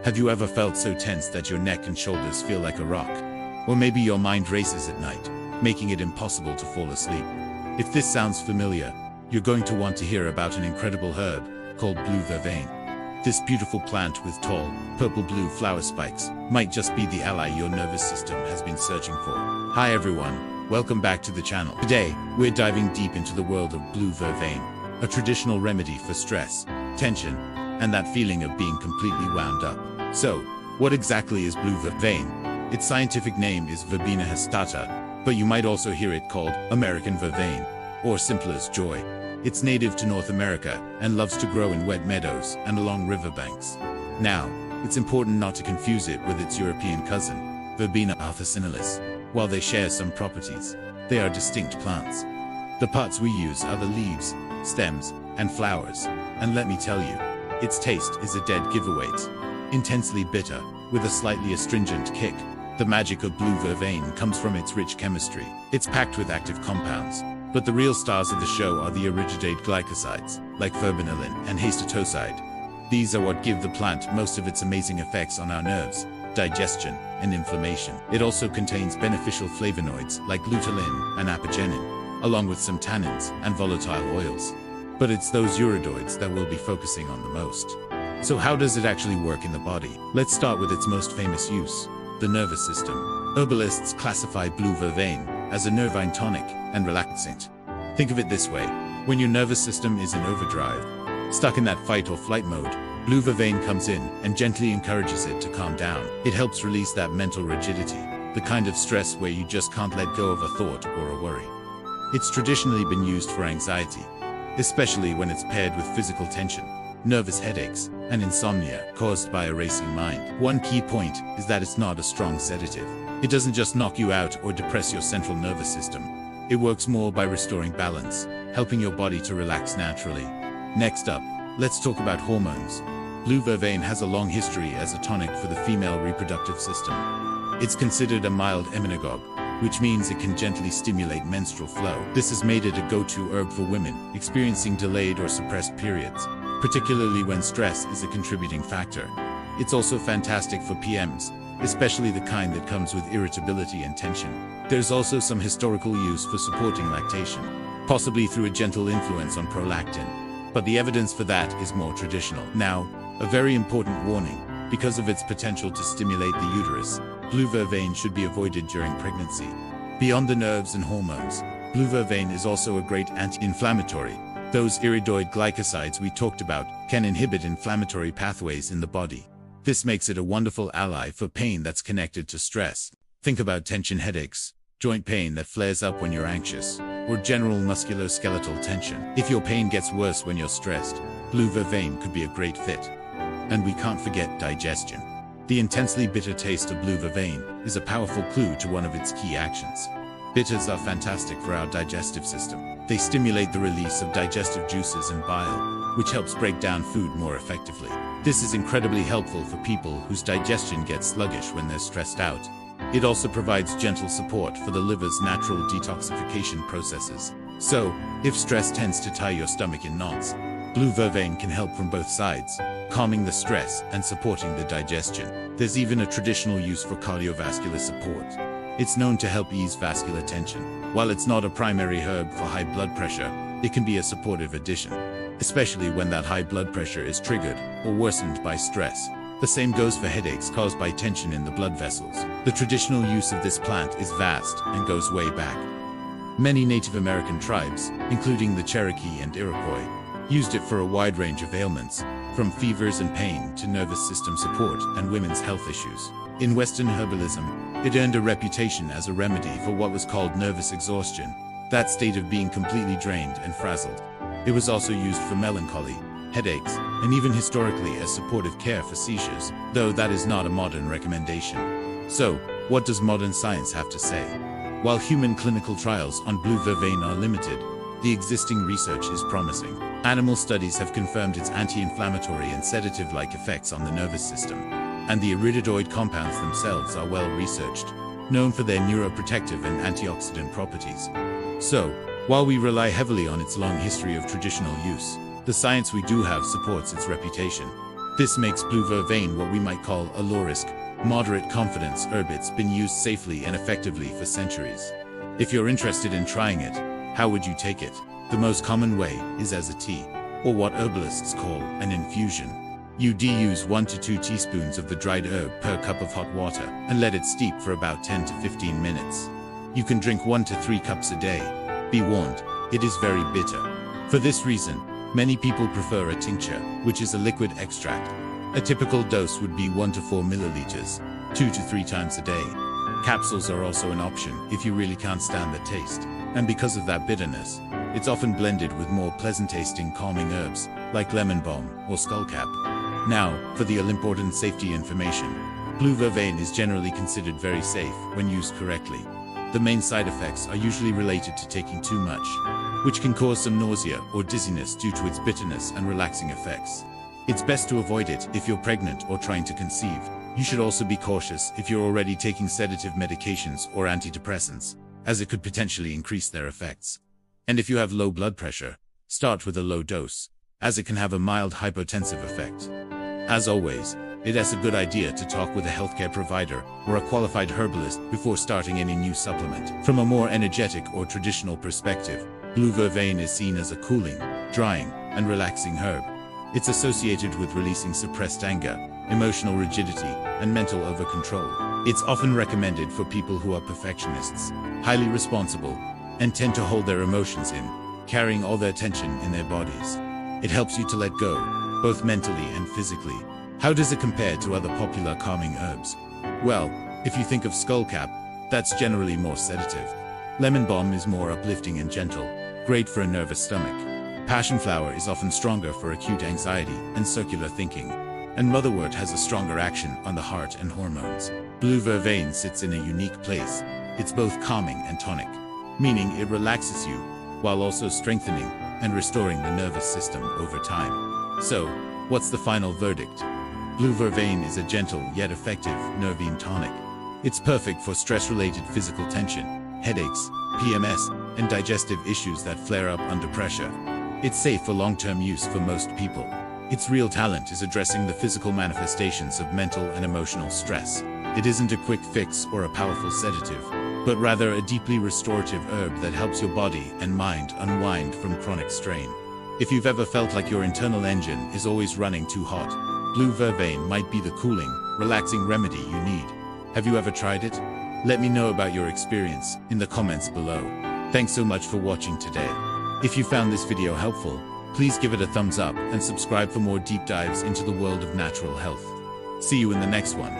Have you ever felt so tense that your neck and shoulders feel like a rock? Or maybe your mind races at night, making it impossible to fall asleep. If this sounds familiar, you're going to want to hear about an incredible herb called blue vervain. This beautiful plant with tall, purple-blue flower spikes might just be the ally your nervous system has been searching for. Hi everyone, welcome back to the channel. Today, we're diving deep into the world of blue vervain, a traditional remedy for stress, tension, and that feeling of being completely wound up. So, what exactly is blue vervain? Its scientific name is Verbena hastata, but you might also hear it called American vervain, or simple as joy. It's native to North America and loves to grow in wet meadows and along riverbanks. Now, it's important not to confuse it with its European cousin, Verbena officinalis. While they share some properties, they are distinct plants. The parts we use are the leaves, stems, and flowers, and let me tell you, its taste is a dead giveaway. Intensely bitter, with a slightly astringent kick. The magic of blue vervain comes from its rich chemistry. It's packed with active compounds, but the real stars of the show are the iridodate glycosides, like verbenilin and histotocide. These are what give the plant most of its amazing effects on our nerves, digestion, and inflammation. It also contains beneficial flavonoids like luteolin and apigenin, along with some tannins and volatile oils. But it's those uridoids that we'll be focusing on the most. So how does it actually work in the body? Let's start with its most famous use, the nervous system. Herbalists classify blue vervain as a nervine tonic and relaxant. Think of it this way: when your nervous system is in overdrive, stuck in that fight or flight mode, blue vervain comes in and gently encourages it to calm down. It helps release that mental rigidity, the kind of stress where you just can't let go of a thought or a worry. It's traditionally been used for anxiety, especially when it's paired with physical tension, nervous headaches, and insomnia caused by a racing mind. One key point is that it's not a strong sedative. It doesn't just knock you out or depress your central nervous system. It works more by restoring balance, helping your body to relax naturally. Next up, let's talk about hormones. Blue vervain has a long history as a tonic for the female reproductive system. It's considered a mild emmenagogue, which means it can gently stimulate menstrual flow. This has made it a go-to herb for women experiencing delayed or suppressed periods, particularly when stress is a contributing factor. It's also fantastic for PMs, especially the kind that comes with irritability and tension. There's also some historical use for supporting lactation, possibly through a gentle influence on prolactin, but the evidence for that is more traditional. Now, a very important warning: because of its potential to stimulate the uterus, blue vervain should be avoided during pregnancy. Beyond the nerves and hormones, blue vervain is also a great anti-inflammatory. Those iridoid glycosides we talked about can inhibit inflammatory pathways in the body. This makes it a wonderful ally for pain that's connected to stress. Think about tension headaches, joint pain that flares up when you're anxious, or general musculoskeletal tension. If your pain gets worse when you're stressed, blue vervain could be a great fit. And we can't forget digestion. The intensely bitter taste of blue vervain is a powerful clue to one of its key actions. Bitters are fantastic for our digestive system. They stimulate the release of digestive juices and bile, which helps break down food more effectively. This is incredibly helpful for people whose digestion gets sluggish when they're stressed out. It also provides gentle support for the liver's natural detoxification processes. So, if stress tends to tie your stomach in knots, blue vervain can help from both sides, calming the stress and supporting the digestion. There's even a traditional use for cardiovascular support. It's known to help ease vascular tension. While it's not a primary herb for high blood pressure, it can be a supportive addition, especially when that high blood pressure is triggered or worsened by stress. The same goes for headaches caused by tension in the blood vessels. The traditional use of this plant is vast and goes way back. Many Native American tribes, including the Cherokee and Iroquois, used it for a wide range of ailments, from fevers and pain to nervous system support and women's health issues. In Western herbalism, it earned a reputation as a remedy for what was called nervous exhaustion, that state of being completely drained and frazzled. It was also used for melancholy, headaches, and even historically as supportive care for seizures, though that is not a modern recommendation. So, what does modern science have to say? While human clinical trials on blue vervain are limited, the existing research is promising. Animal studies have confirmed its anti-inflammatory and sedative-like effects on the nervous system, and the iridoid compounds themselves are well researched, known for their neuroprotective and antioxidant properties. So, while we rely heavily on its long history of traditional use, the science we do have supports its reputation. This makes blue vervain what we might call a low-risk, moderate confidence herb. It's been used safely and effectively for centuries. If you're interested in trying it, how would you take it? The most common way is as a tea, or what herbalists call an infusion. You use 1 to 2 teaspoons of the dried herb per cup of hot water and let it steep for about 10 to 15 minutes. You can drink 1 to 3 cups a day. Be warned, it is very bitter. For this reason, many people prefer a tincture, which is a liquid extract. A typical dose would be 1 to 4 milliliters, 2 to 3 times a day. Capsules are also an option if you really can't stand the taste. And because of that bitterness, it's often blended with more pleasant-tasting calming herbs, like lemon balm or skullcap. Now, for the all-important safety information. Blue vervain is generally considered very safe when used correctly. The main side effects are usually related to taking too much, which can cause some nausea or dizziness due to its bitterness and relaxing effects. It's best to avoid it if you're pregnant or trying to conceive. You should also be cautious if you're already taking sedative medications or antidepressants, as it could potentially increase their effects. And if you have low blood pressure, start with a low dose, as it can have a mild hypotensive effect. As always, it is a good idea to talk with a healthcare provider or a qualified herbalist before starting any new supplement. From a more energetic or traditional perspective, blue vervain is seen as a cooling, drying, and relaxing herb. It's associated with releasing suppressed anger, emotional rigidity, and mental over-control. It's often recommended for people who are perfectionists, highly responsible, and tend to hold their emotions in, carrying all their tension in their bodies. It helps you to let go, both mentally and physically. How does it compare to other popular calming herbs? Well, if you think of skullcap, that's generally more sedative. Lemon balm is more uplifting and gentle, great for a nervous stomach. Passion flower is often stronger for acute anxiety and circular thinking. And motherwort has a stronger action on the heart and hormones. Blue vervain sits in a unique place. It's both calming and tonic, meaning it relaxes you, while also strengthening and restoring the nervous system over time. So, what's the final verdict? Blue vervain is a gentle yet effective nervine tonic. It's perfect for stress-related physical tension, headaches, PMS, and digestive issues that flare up under pressure. It's safe for long-term use for most people. Its real talent is addressing the physical manifestations of mental and emotional stress. It isn't a quick fix or a powerful sedative, but rather a deeply restorative herb that helps your body and mind unwind from chronic strain. If you've ever felt like your internal engine is always running too hot, blue vervain might be the cooling, relaxing remedy you need. Have you ever tried it? Let me know about your experience in the comments below. Thanks so much for watching today. If you found this video helpful, please give it a thumbs up and subscribe for more deep dives into the world of natural health. See you in the next one.